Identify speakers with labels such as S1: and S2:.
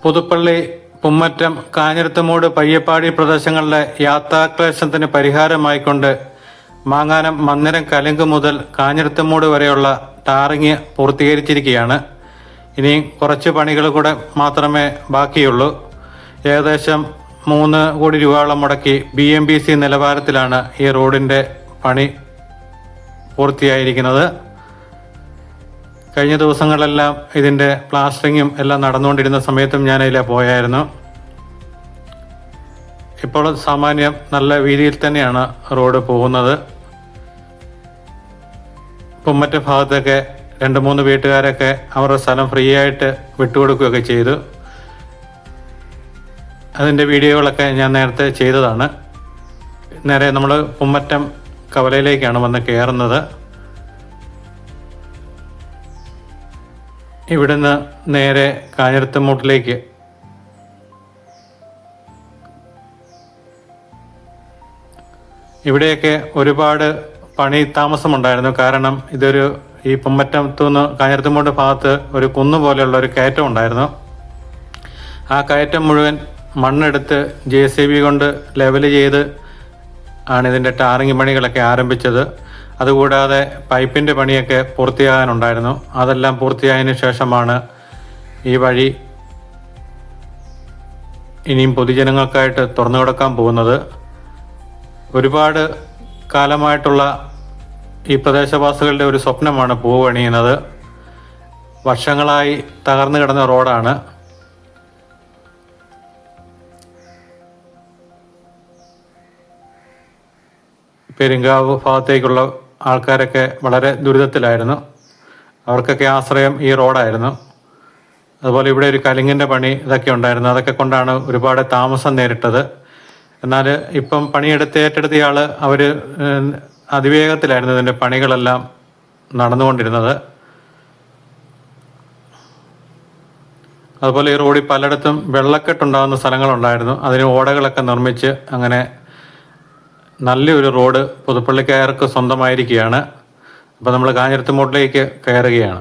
S1: പുതുപ്പള്ളി, പുമ്മറ്റം, കാഞ്ഞിരത്തുമൂട്, പയ്യപ്പാടി പ്രദേശങ്ങളിലെ യാത്രാക്ലേശത്തിന് പരിഹാരമായിക്കൊണ്ട് മാങ്ങാനം മന്ദിരം കലുങ്ക് മുതൽ കാഞ്ഞിരത്തുമൂട് വരെയുള്ള ടാറിങ് പൂർത്തീകരിച്ചിരിക്കുകയാണ്. ഇനിയും കുറച്ച് പണികൾ കൂടെ മാത്രമേ ബാക്കിയുള്ളൂ. ഏകദേശം 3 കോടി രൂപയോളം മുടക്കി BMBC നിലവാരത്തിലാണ് ഈ റോഡിൻ്റെ പണി പൂർത്തിയായിരിക്കുന്നത്. കഴിഞ്ഞ ദിവസങ്ങളെല്ലാം ഇതിൻ്റെ പ്ലാസ്റ്ററിങ്ങും എല്ലാം നടന്നുകൊണ്ടിരുന്ന സമയത്തും ഞാൻ അതിലെ പോയായിരുന്നു. ഇപ്പോൾ സാമാന്യം നല്ല വീതിയിൽ തന്നെയാണ് റോഡ് പോകുന്നത്. പുമ്മറ്റ ഭാഗത്തൊക്കെ 2-3 വീട്ടുകാരൊക്കെ അവരുടെ സ്ഥലം ഫ്രീ ആയിട്ട് വിട്ടുകൊടുക്കുകയൊക്കെ ചെയ്തു. അതിൻ്റെ വീഡിയോകളൊക്കെ ഞാൻ നേരത്തെ ചെയ്തതാണ്. നേരെ നമ്മൾ പുമ്മറ്റം കവലയിലേക്കാണ് വന്ന് കയറുന്നത്. ഇവിടുന്ന് നേരെ കാഞ്ഞിരത്തുമൂട്ടിലേക്ക് ഇവിടെയൊക്കെ ഒരുപാട് പണി താമസമുണ്ടായിരുന്നു. കാരണം ഈ പുമ്മറ്റത്തുനിന്ന് കാഞ്ഞിരത്തുമൂട് ഭാഗത്ത് ഒരു കുന്നുപോലെയുള്ള ഒരു കയറ്റം ഉണ്ടായിരുന്നു. ആ കയറ്റം മുഴുവൻ മണ്ണെടുത്ത് JCB കൊണ്ട് ലെവൽ ചെയ്ത് ആണ് ഇതിൻ്റെ ടാറിങ് പണികളൊക്കെ ആരംഭിച്ചത്. അതുകൂടാതെ പൈപ്പിൻ്റെ പണിയൊക്കെ പൂർത്തിയാകാനുണ്ടായിരുന്നു. അതെല്ലാം പൂർത്തിയായതിനു ശേഷമാണ് ഈ വഴി ഇനിയും പൊതുജനങ്ങൾക്കായിട്ട് തുറന്നു കൊടുക്കാൻ പോകുന്നത്. ഒരുപാട് കാലമായിട്ടുള്ള ഈ പ്രദേശവാസികളുടെ ഒരു സ്വപ്നമാണ് പൂവ് പണിയുന്നത്. വർഷങ്ങളായി തകർന്നു കിടന്ന റോഡാണ്. പെരുങ്കാവ് ഭാഗത്തേക്കുള്ള ആൾക്കാരൊക്കെ വളരെ ദുരിതത്തിലായിരുന്നു. അവർക്കൊക്കെ ആശ്രയം ഈ റോഡായിരുന്നു. അതുപോലെ ഇവിടെ ഒരു കലുങ്ങിൻ്റെ പണി ഇതൊക്കെ ഉണ്ടായിരുന്നു. അതൊക്കെ കൊണ്ടാണ് ഒരുപാട് താമസം നേരിട്ടത്. എന്നാൽ ഇപ്പം ഏറ്റെടുത്തയാൾ അവർ അതിവേഗത്തിലായിരുന്നു ഇതിൻ്റെ പണികളെല്ലാം നടന്നുകൊണ്ടിരുന്നത്. അതുപോലെ ഈ റോഡിൽ പലയിടത്തും വെള്ളക്കെട്ടുണ്ടാകുന്ന സ്ഥലങ്ങളുണ്ടായിരുന്നു. അതിന് ഓടകളൊക്കെ നിർമ്മിച്ച് അങ്ങനെ നല്ലൊരു റോഡ് പുതുപ്പള്ളിക്കാർക്ക് സ്വന്തമായിരിക്കുകയാണ്. അപ്പോൾ നമ്മൾ കാഞ്ഞിരത്തുമൂട്ടിലേക്ക് കയറുകയാണ്.